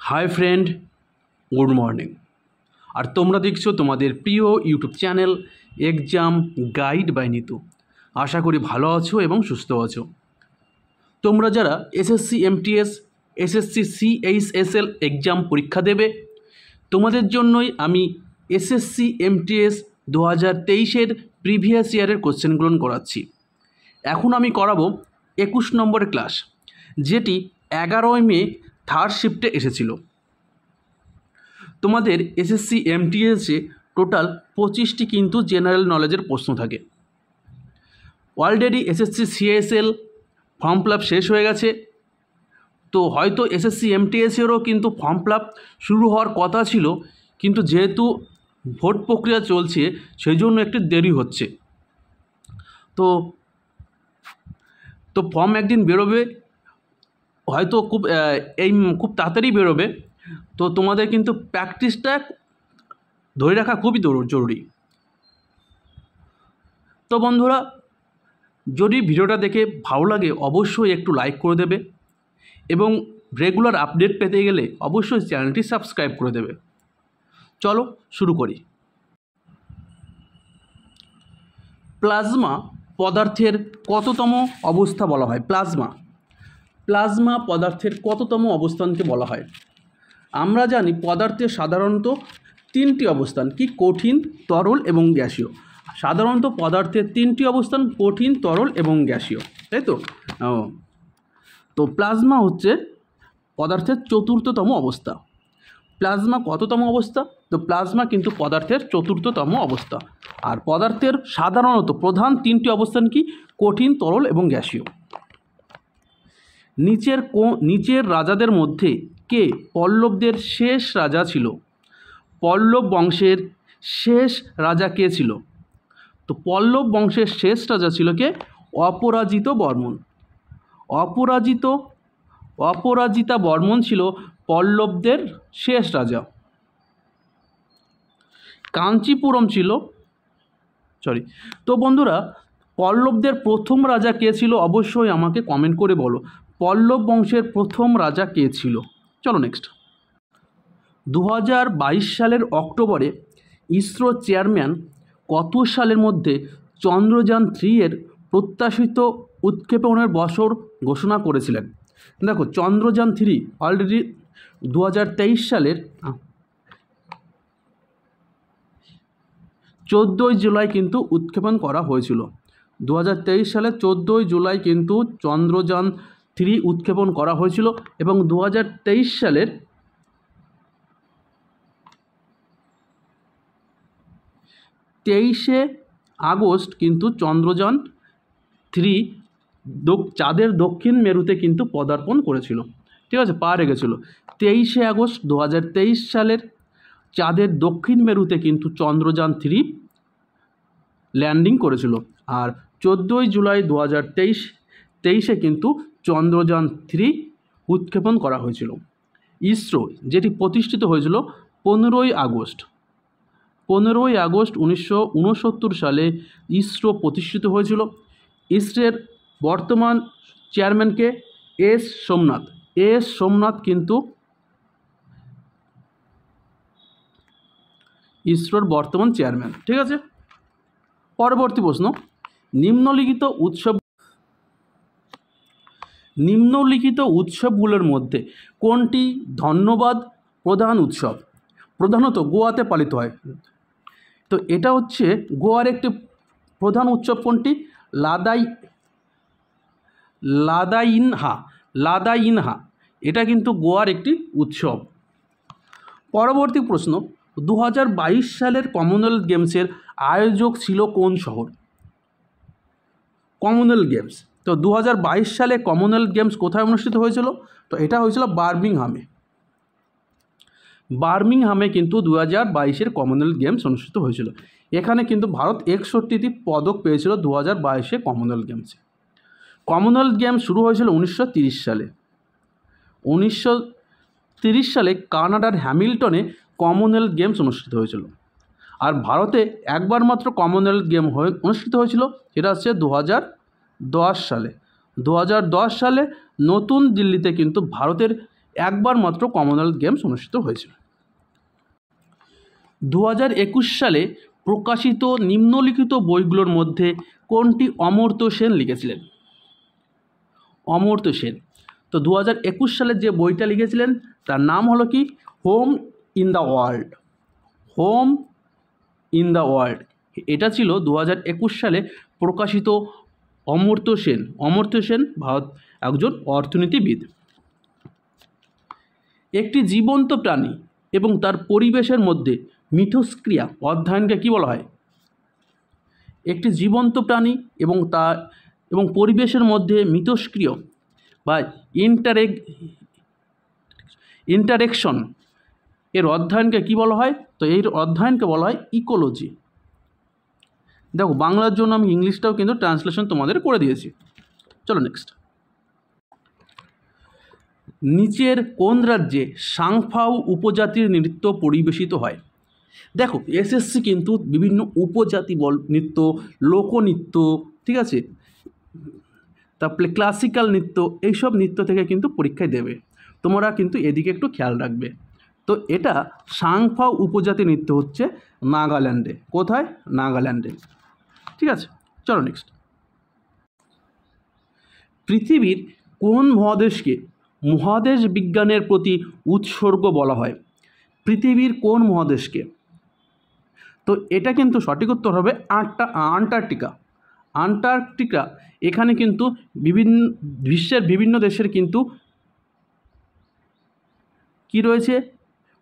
High friend, good morning. আর তোমরা দেখছো তোমাদের প্রিয় YouTube channel exam guide by Nitu. আশা করি ভালো আছো এবং সুস্থ আছো। তোমরা যারা SSC MTS, SSC CHSL exam পরীক্ষা দেবে, তোমাদের জন্যই আমি এসএসসি এমটিএস 2023-এর প্রিভিয়াস ইয়ারের কোশ্চেনগুলো করাচ্ছি। এখন আমি করাবো 21 নম্বরের ক্লাস, যেটি 11 মে থার্ড শিফটে এসেছিল। তোমাদের এসএসসি এমটিএসে টোটাল 25টি কিন্তু জেনারেল নলেজের প্রশ্ন থাকে। Already SSC CSL form fill up শেষ হয়ে গেছে, তো হয়তো এসএসসি এমটিএসেরও কিন্তু ফর্ম ফিল আপ শুরু হওয়ার কথা ছিল, কিন্তু যেহেতু ভোট প্রক্রিয়া চলছে সেই জন্য একটু দেরি হচ্ছে। তো ফর্ম একদিন বেরোবে, হয়তো খুব তাড়াতাড়ি বেরোবে। তো তোমাদের কিন্তু প্র্যাকটিসটা ধরে রাখা খুবই জরুরি। তো বন্ধুরা, যদি ভিডিওটা দেখে ভালো লাগে অবশ্যই একটু লাইক করে দেবে এবং রেগুলার আপডেট পেতে গেলে অবশ্যই চ্যানেলটি সাবস্ক্রাইব করে দেবে। চলো শুরু করি। প্লাজমা পদার্থের কততম অবস্থা বলা হয়? প্লাজমা পদার্থের কততম অবস্থানকে বলা হয়? আমরা জানি পদার্থের সাধারণত 3টি অবস্থান, কি? কঠিন, তরল এবং গ্যাসীয়। সাধারণত পদার্থের 3টি অবস্থান, কঠিন, তরল এবং গ্যাসীয়, তাই তো? তো প্লাজমা হচ্ছে পদার্থের 4র্থতম অবস্থা। প্লাজমা কততম অবস্থা? তো প্লাজমা কিন্তু পদার্থের 4র্থতম অবস্থা। আর পদার্থের সাধারণত প্রধান 3টি অবস্থান, কি? কঠিন, তরল এবং গ্যাসীয়। নিচের রাজাদের মধ্যে কে পল্লবদের শেষ রাজা ছিল? পল্লব বংশের শেষ রাজা কে ছিল? তো পল্লব বংশের শেষ রাজা ছিল কে? অপরাজিত বর্মন। অপরাজিতা বর্মন ছিল পল্লবদের শেষ রাজা। কাঞ্চিপুরম ছিল তো বন্ধুরা, পল্লবদের প্রথম রাজা কে ছিল? অবশ্যই আমাকে কমেন্ট করে বলো, পল্লব বংশের প্রথম রাজা কে ছিল? চলো নেক্সট। 2022 সালের অক্টোবরে ইসরো চেয়ারম্যান কত সালের মধ্যে চন্দ্রযান 3 এর প্রত্যাশিত উৎক্ষেপণের বছর ঘোষণা করেছিলেন? দেখো, চন্দ্রযান 3 অলরেডি 2023 সালের 14 জুলাই কিন্তু উৎক্ষেপণ করা হয়েছিল। 2023 সালের 14 জুলাই কিন্তু চন্দ্রযান 3 উৎক্ষেপণ করা হয়েছিল এবং 2023 সালের 23শে আগস্ট কিন্তু চন্দ্রযান 3 চাঁদের দক্ষিণ মেরুতে কিন্তু পদার্পণ করেছিল। ঠিক আছে, পা রেখেছিল। 23শে আগস্ট 2023 সালের চাঁদের দক্ষিণ মেরুতে কিন্তু চন্দ্রযান 3 ল্যান্ডিং করেছিল। আর 14 জুলাই 2023 কিন্তু চন্দ্রযান 3 উৎক্ষেপণ করা হয়েছিল। ইসরো যেটি প্রতিষ্ঠিত হয়েছিল 15ই আগস্ট 1969 সালে ইসরো প্রতিষ্ঠিত হয়েছিল। ইসরোর বর্তমান চেয়ারম্যানকে এস সোমনাথ কিন্তু ইসরোর বর্তমান চেয়ারম্যান। ঠিক আছে, পরবর্তী প্রশ্ন। নিম্নলিখিত উৎসবগুলোর মধ্যে কোনটি ধন্যবাদ প্রধান উৎসব? প্রধানত গোয়াতে পালিত হয়। তো এটা হচ্ছে গোয়ার একটি প্রধান উৎসব। কোনটি? লাদাইনহা। এটা কিন্তু গোয়ার একটি উৎসব। পরবর্তী প্রশ্ন। 2022 সালের কমনওয়েলথ গেমসের আয়োজক ছিল কোন শহর? কমনওয়েলথ গেমস, তো 2022 সালে কমনওয়েলথ গেমস কোথায় অনুষ্ঠিত হয়েছিল? তো এটা হয়েছিল বার্মিংহামে কিন্তু 2022-এর কমনওয়েলথ গেমস অনুষ্ঠিত হয়েছিল। এখানে কিন্তু ভারত 61টি পদক পেয়েছিল 2022-এ কমনওয়েলথ গেমসে। কমনওয়েলথ গেমস শুরু হয়েছিল 1930 সালে। 1930 সালে কানাডার হ্যামিল্টনে কমনওয়েলথ গেমস অনুষ্ঠিত হয়েছিল। আর ভারতে একবার মাত্র কমনওয়েলথ গেম অনুষ্ঠিত হয়েছিল, সেটা হচ্ছে 2010 সালে। 2010 সালে নতুন দিল্লিতে কিন্তু ভারতের একবার মাত্র কমনওয়েলথ গেমস অনুষ্ঠিত হয়েছে। 2021 সালে প্রকাশিত নিম্নলিখিত বইগুলোর মধ্যে কোনটি অমর্ত্য সেন লিখেছিলেন? অমর্ত্য সেন। তো 2021 সালে যে বইটা লিখেছিলেন তার নাম হলো কি? Home in the world. Home in the world, এটা ছিল 2021 সালে প্রকাশিত অমর্ত্য সেন। অমর্ত্য সেন ভারত একজন অর্থনীতিবিদ। একটি জীবন্ত প্রাণী এবং তার পরিবেশের মধ্যে মিথস্ক্রিয়া অধ্যয়নকে কী বলা হয়? একটি জীবন্ত প্রাণী এবং পরিবেশের মধ্যে মিথস্ক্রিয় বা ইন্টারেকশন এর অধ্যয়নকে কী বলা হয়? তো এই অধ্যয়নকে বলা হয় ইকোলজি। দেখো, বাংলার জন্য আমি ইংলিশটাও কিন্তু ট্রান্সলেশন তোমাদের করে দিয়েছি। চলো নেক্সট। নিচের কোন রাজ্যে সাংফাও উপজাতির নৃত্য পরিবেশিত হয়? দেখো, এসএসসি কিন্তু বিভিন্ন উপজাতি নৃত্য, লোকনৃত্য, ঠিক আছে, তারপরে ক্লাসিক্যাল নৃত্য, এইসব নৃত্য থেকে কিন্তু পরীক্ষায় দেবে। তোমরা কিন্তু এদিকে একটু খেয়াল রাখবে। তো এটা সাংফাও উপজাতি নৃত্য হচ্ছে নাগাল্যান্ডে। কোথায়? নাগাল্যান্ডে। ঠিক আছে, চলো নেক্সট। পৃথিবীর কোন মহাদেশকে মহাদেশ বিজ্ঞানের প্রতি উৎসর্গ বলা হয়? পৃথিবীর কোন মহাদেশকে? তো এটা কিন্তু সঠিক উত্তর হবে আন্টার্কটিকা। আন্টার্কটিকা, এখানে কিন্তু বিশ্বের বিভিন্ন দেশের কিন্তু কি রয়েছে?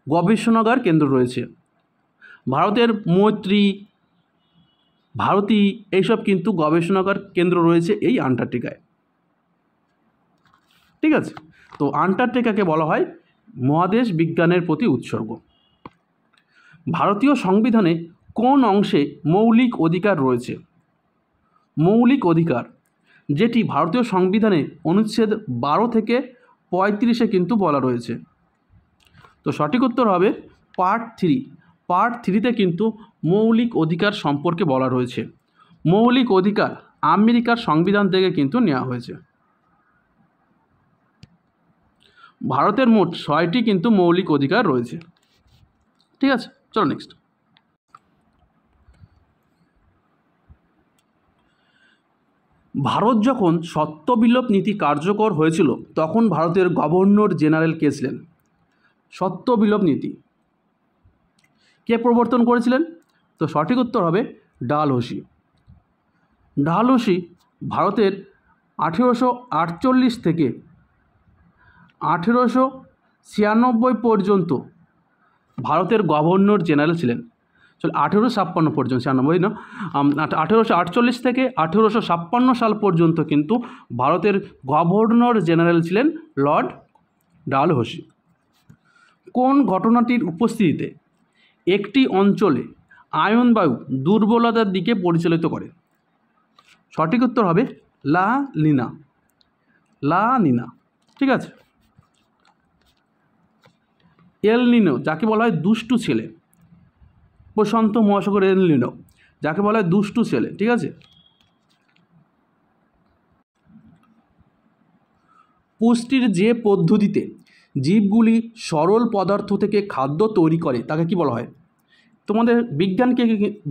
গবেষণাগার কেন্দ্র রয়েছে। ভারতের মৈত্রী, ভারতী, এইসব কিন্তু গবেষণাগার কেন্দ্র রয়েছে এই আন্টার্কটিকায়। ঠিক আছে, তো আন্টার্কটিকাকে বলা হয় মহাদেশ বিজ্ঞানের প্রতি উৎসর্গ। ভারতীয় সংবিধানে কোন অংশে মৌলিক অধিকার রয়েছে? মৌলিক অধিকার, যেটি ভারতীয় সংবিধানে অনুচ্ছেদ 12 থেকে 35 কিন্তু বলা রয়েছে। তো সঠিক উত্তর হবে পার্ট 3। পার্ট 3তে কিন্তু মৌলিক অধিকার সম্পর্কে বলা রয়েছে। মৌলিক অধিকার আমেরিকার সংবিধান থেকে কিন্তু নেওয়া হয়েছে। ভারতের মোট 6টি কিন্তু মৌলিক অধিকার রয়েছে। ঠিক আছে, চলো নেক্সট। ভারত যখন সত্যবিলোপ নীতি কার্যকর হয়েছিল তখন ভারতের গভর্নর জেনারেল কে ছিলেন? সত্যবিলোপ নীতি কে প্রবর্তন করেছিলেন? তো সঠিক উত্তর হবে ডালহৌসি। ডালহৌসি ভারতের 1848 থেকে 1896 পর্যন্ত ভারতের গভর্নর জেনারেল ছিলেন। চলো 1856 পর্যন্ত, 96 না, 1848 থেকে 1856 সাল পর্যন্ত কিন্তু ভারতের গভর্নর জেনারেল ছিলেন লর্ড ডালহৌসি। কোন ঘটনাটির উপস্থিতিতে একটি অঞ্চলে আয়নবায়ু দুর্বলতার দিকে পরিচালিত করে? সঠিক উত্তর হবে লা নিনা। লা নিনা। ঠিক আছে, এল নিনো যাকে বলা হয় দুষ্টু ছেলে, প্রশান্ত মহাসাগর এল নিনো যাকে বলা হয় দুষ্টু ছেলে। ঠিক আছে, পুষ্টির যে পদ্ধতিতে জীবগুলি সরল পদার্থ থেকে খাদ্য তৈরি করে তাকে কি বলা হয়? তোমাদের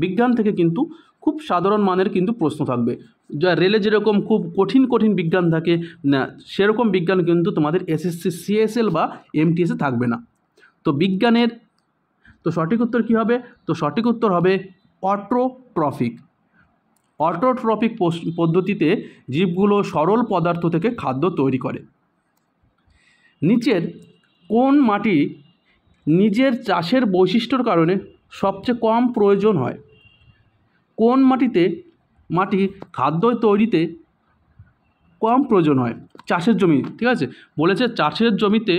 বিজ্ঞান থেকে কিন্তু খুব সাধারণ মানের কিন্তু প্রশ্ন থাকবে। যা রেলে যেরকম খুব কঠিন কঠিন বিজ্ঞান থাকে না, সেরকম বিজ্ঞান কিন্তু তোমাদের এসএসসি সিএসএল বা এমটিএসে থাকবে না। তো বিজ্ঞানের তো সঠিক উত্তর কী হবে? তো সঠিক উত্তর হবে অটোট্রফিক। অটোট্রফিক পদ্ধতিতে জীবগুলো সরল পদার্থ থেকে খাদ্য তৈরি করে। নিচের কোন মাটি নিজের চাষের বৈশিষ্ট্যর কারণে সবচেয়ে কম প্রয়োজন হয়? কোন মাটি খাদ্য তৈরিতে কম প্রয়োজন হয়? চাষের জমি, ঠিক আছে, বলেছে চাষের জমিতে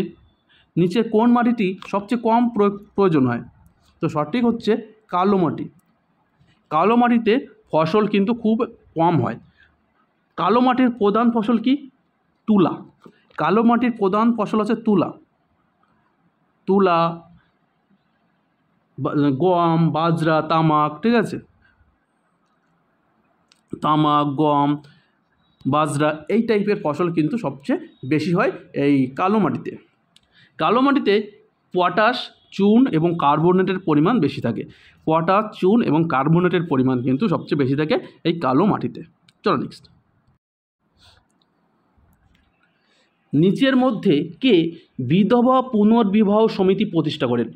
নিচে কোন মাটিটি সবচেয়ে কম প্রয়োজন হয়? তো সঠিক হচ্ছে কালো মাটি। কালো মাটিতে ফসল কিন্তু খুব কম হয়। কালো মাটির প্রধান ফসল কি? তুলা। কালো মাটির প্রধান ফসল হচ্ছে তুলা। তুলা, গম, বাজরা, তামাক, ঠিক আছে, তামাক, গম, বাজরা এই টাইপের ফসল কিন্তু সবচেয়ে বেশি হয় এই কালো মাটিতে। কালো মাটিতে পটাশ, চুন এবং কার্বনেটের পরিমাণ বেশি থাকে। পটাশ, চুন এবং কার্বনেটের পরিমাণ কিন্তু সবচেয়ে বেশি থাকে এই কালো মাটিতে। চলো নেক্সট। নিচের মধ্যে কে বিধবা পুনর্বিবাহ সমিতি প্রতিষ্ঠা করেন?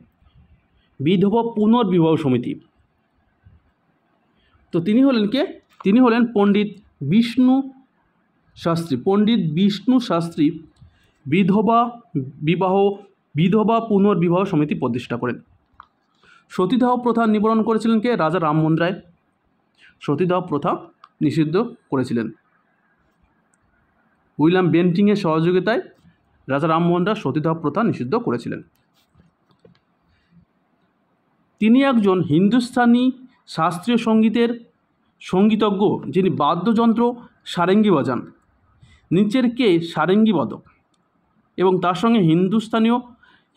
বিধবা পুনর্বিবাহ সমিতি, তো তিনি হলেন কে? তিনি হলেন পণ্ডিত বিষ্ণু শাস্ত্রী। পণ্ডিত বিষ্ণু শাস্ত্রী বিধবা পুনর্বিবাহ সমিতি প্রতিষ্ঠা করেন। সতীদাহ প্রথা নিবারণ করেছিলেন কে? রাজা রামমোহন রায় সতীদাহ প্রথা নিষিদ্ধ করেছিলেন। উইলিয়াম বেন্টিংয়ের সহযোগিতায় রাজা রামমোহন রায় সতীদাহ প্রথা নিষিদ্ধ করেছিলেন। তিনি একজন হিন্দুস্তানি শাস্ত্রীয় সঙ্গীতের সঙ্গীতজ্ঞ যিনি বাদ্যযন্ত্র সারেঙ্গি বাজান। নিচের কে সারেঙ্গি বাদক এবং তার সঙ্গে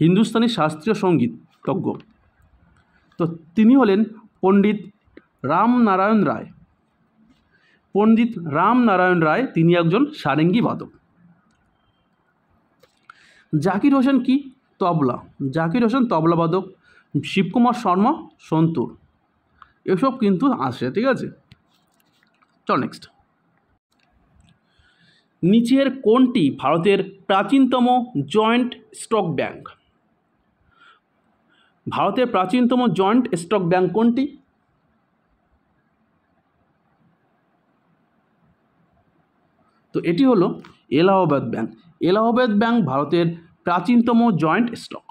হিন্দুস্তানি শাস্ত্রীয় সঙ্গীতজ্ঞ? তো তিনি হলেন পণ্ডিত রামনারায়ণ রায়। পণ্ডিত রামনারায়ণ রায় তিনি একজন সারেঙ্গি বাদক। জাকির হোসেন কি? তবলা। জাকির হোসেন তবলা বাদক। শিবকুমার শর্মা সন্তুর। এসব কিন্তু আসে, ঠিক আছে। চল নেক্সট। নিচের কোনটি ভারতের প্রাচীনতম জয়েন্ট স্টক ব্যাংক? ভারতের প্রাচীনতম জয়েন্ট স্টক ব্যাংক কোনটি? তো এটি হলো এলাহাবাদ ব্যাংক। এলাহাবাদ ব্যাংক ভারতের প্রাচীনতম জয়েন্ট স্টক।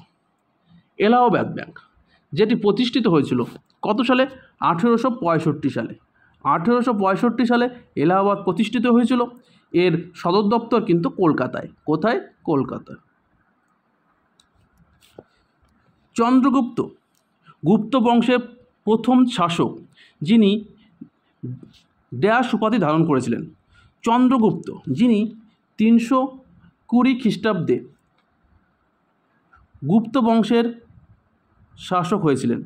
এলাহাবাদ ব্যাংক যেটি প্রতিষ্ঠিত হয়েছিল কত সালে? 1865 সালে। 1865 সালে এলাহাবাদ প্রতিষ্ঠিত হয়েছিল। এর সদর দপ্তর কিন্তু কলকাতায়। কোথায়? কলকাতায়। চন্দ্রগুপ্ত গুপ্ত বংশের প্রথম শাসক যিনি ড্যাশ উপাধি ধারণ করেছিলেন? চন্দ্রগুপ্ত যিনি 320 খ্রিস্টাব্দে গুপ্ত বংশের শাসক হয়েছিলেন,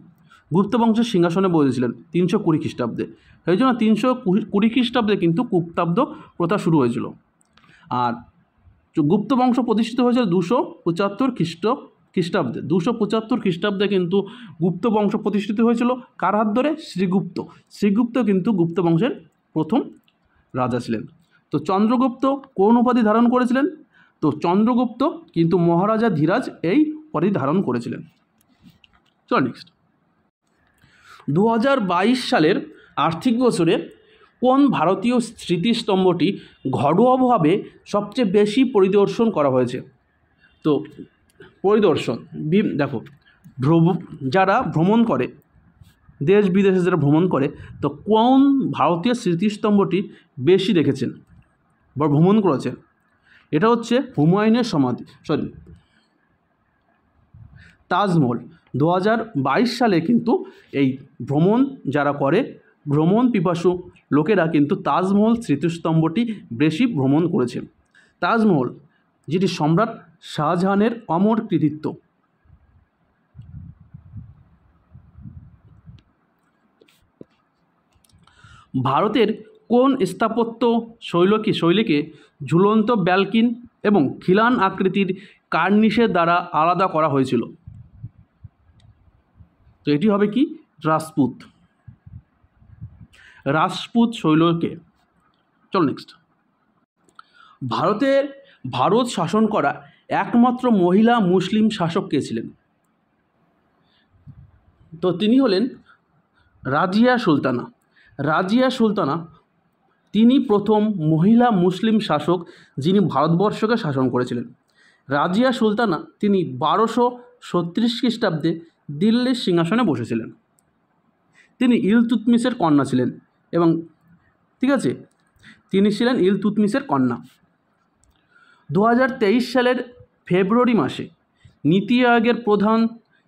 গুপ্ত বংশের সিংহাসনে বসেছিলেন 320 খ্রিস্টাব্দে। সেই জন্য 320 খ্রিস্টাব্দে কিন্তু গুপ্তাব্দ প্রথা শুরু হয়েছিল। আর গুপ্ত বংশ প্রতিষ্ঠিত হয়েছিল 275 খ্রিস্টাব্দে। 275 খ্রিস্টাব্দে কিন্তু গুপ্ত বংশ প্রতিষ্ঠিত হয়েছিল। কার হাত ধরে? শ্রীগুপ্ত। শ্রীগুপ্ত কিন্তু গুপ্ত বংশের প্রথম রাজা ছিলেন। তো চন্দ্রগুপ্ত কোন উপাধি ধারণ করেছিলেন? তো চন্দ্রগুপ্ত কিন্তু মহারাজা ধীরাজ এই উপাধি ধারণ করেছিলেন। চল নেক্সট। 2022 সালের আর্থিক বছরে কোন ভারতীয় স্মৃতিস্তম্ভটি ঘরোয়াভাবে সবচেয়ে বেশি পরিদর্শন করা হয়েছে? তো পরিদর্শন দেখো, যারা ভ্রমণ করে, দেশ বিদেশে যারা ভ্রমণ করে, তো কোন ভারতীয় স্মৃতিস্তম্ভটি বেশি দেখেছেন বা ভ্রমণ করেছেন? এটা হচ্ছে হুমায়ুনের সমাধি, তাজমহল। 2022 সালে কিন্তু এই ভ্রমণ যারা করে, ভ্রমণ পিপাসু লোকেরা কিন্তু তাজমহল স্মৃতিস্তম্ভটি বেশি ভ্রমণ করেছে। তাজমহল যেটি সম্রাট শাহজাহানের অমর কৃতিত্ব। ভারতের কোন স্থাপত্য শৈলীকে ঝুলন্ত ব্যালকিন এবং খিলান আকৃতির কার্নিশের দ্বারা আলাদা করা হয়েছিল? তো এটি হবে কি? রাজপুত শৈলীকে। চল নেক্সট। ভারত শাসন করা একমাত্র মহিলা মুসলিম শাসক কে ছিলেন? তো তিনি হলেন রাজিয়া সুলতানা। রাজিয়া সুলতানা তিনি প্রথম মহিলা মুসলিম শাসক যিনি ভারতবর্ষকে শাসন করেছিলেন। রাজিয়া সুলতানা তিনি 1236 খ্রিস্টাব্দে দিল্লির সিংহাসনে বসেছিলেন। তিনি ইলতুৎমিশের কন্যা ছিলেন এবং ঠিক আছে, তিনি ছিলেন ইলতুৎমিশের কন্যা। 2023 সালের ফেব্রুয়ারি মাসে নীতি আয়োগের প্রধান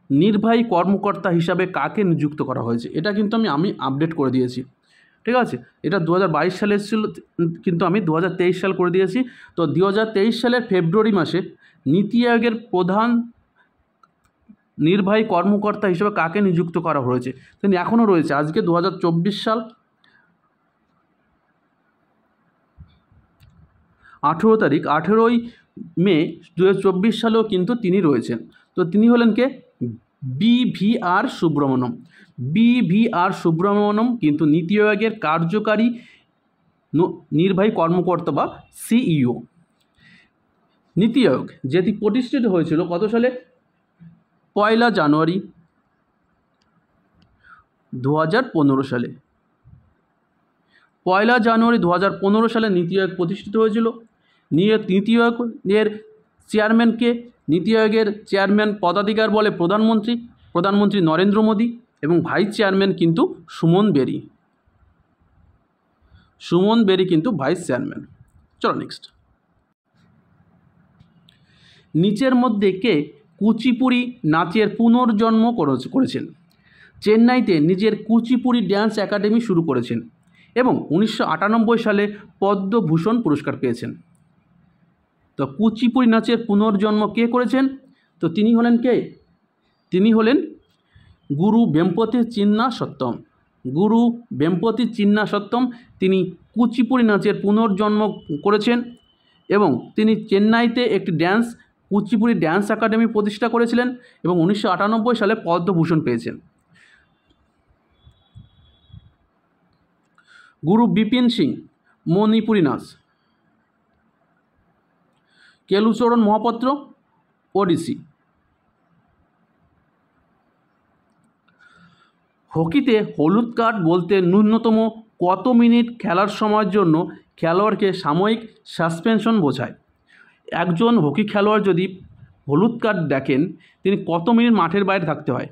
নির্বাহী কর্মকর্তা হিসাবে কাকে নিযুক্ত করা হয়েছে? এটা কিন্তু আমি আপডেট করে দিয়েছি, ঠিক আছে। এটা 2022 সালে ছিল, কিন্তু আমি 2023 সাল করে দিয়েছি। তো 2023 সালের ফেব্রুয়ারি মাসে নীতি আয়োগের প্রধান নির্বাহী কর্মকর্তা হিসেবে কাকে নিযুক্ত করা হয়েছে? তিনি এখনও রয়েছে। আজকে 2024 সাল 18 তারিখ, 18ই মে 2024 সালেও কিন্তু তিনি রয়েছেন। তো তিনি হলেন কে? বিভিআর সুব্রমণ্যম। বিভিআর সুব্রমণ্যম কিন্তু নীতি আয়োগের কার্যকারী নির্বাহী কর্মকর্তা বা সিইও। নীতি আয়োগ যেটি প্রতিষ্ঠিত হয়েছিল কত সালে? 1 জানুয়ারি 2015 সালে। 1 জানুয়ারি 2015 সালে নীতি আয়োগ প্রতিষ্ঠিত হয়েছিল। নীতি আয়োগের চেয়ারম্যানকে? নীতি আয়োগের চেয়ারম্যান পদাধিকার বলে প্রধানমন্ত্রী নরেন্দ্র মোদী, এবং ভাইস চেয়ারম্যান কিন্তু সুমন বেরি। সুমন বেরি কিন্তু ভাইস চেয়ারম্যান। চলো নেক্সট। নিচের মধ্যে কে কুচিপুড়ি নাচের পুনর্জন্ম করেছেন? চেন্নাইতে নিজের কুচিপুড়ি ড্যান্স একাডেমি শুরু করেছেন এবং 1998 সালে পদ্মভূষণ পুরস্কার পেয়েছেন। তো কুচিপুড়ি নাচের পুনর্জন্ম কে করেছেন? তো তিনি হলেন কে? তিনি হলেন গুরু বেম্পতি চিন্না সত্যম। গুরু বেম্পতি চিন্না সত্যম তিনি কুচিপুড়ি নাচের পুনর্জন্ম করেছেন এবং তিনি চেন্নাইতে একটি কুচিপুড়ি ড্যান্স একাডেমি প্রতিষ্ঠা করেছিলেন এবং 1998 সালে পদ্মভূষণ পেয়েছেন। গুরু বিপিন সিং মণিপুরী নাচ। কেলুচরণ মহাপাত্র ওডিসি। হকিতে হলুদ কার্ড বলতে ন্যূনতম কত মিনিট খেলার সময়ের জন্য খেলোয়াড়কে সাময়িক সাসপেনশন বোঝায়? একজন হকি খেলোয়াড় যদি হলুদ কার্ড দেখেন তিনি কত মিনিট মাঠের বাইরে থাকতে হয়?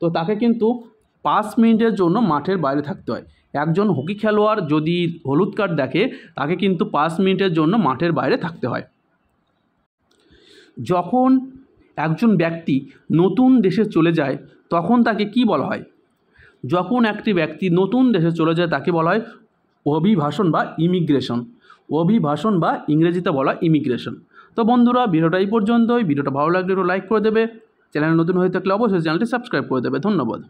তো তাকে কিন্তু 5 মিনিটের জন্য মাঠের বাইরে থাকতে হয়। একজন হকি খেলোয়াড় যদি হলুদ কার্ড দেখে তাকে কিন্তু 5 মিনিটের জন্য মাঠের বাইরে থাকতে হয়। যখন একজন ব্যক্তি নতুন দেশে চলে যায় তখন তাকে কি বলা হয়? যখন একটি ব্যক্তি নতুন দেশে চলে যায় তাকে বলা হয় অভিবাসন বা ইমিগ্রেশন। অভিবাসন বা ইংরেজিতে বলা ইমিগ্রেশন। তো বন্ধুরা, ভিডিওটা এই পর্যন্তই। ভিডিওটা ভালো লাগলে একটু লাইক করে দেবে। চ্যানেল নতুন হয়ে থাকলে অবশ্যই চ্যানেলটি সাবস্ক্রাইব করে দেবে। ধন্যবাদ।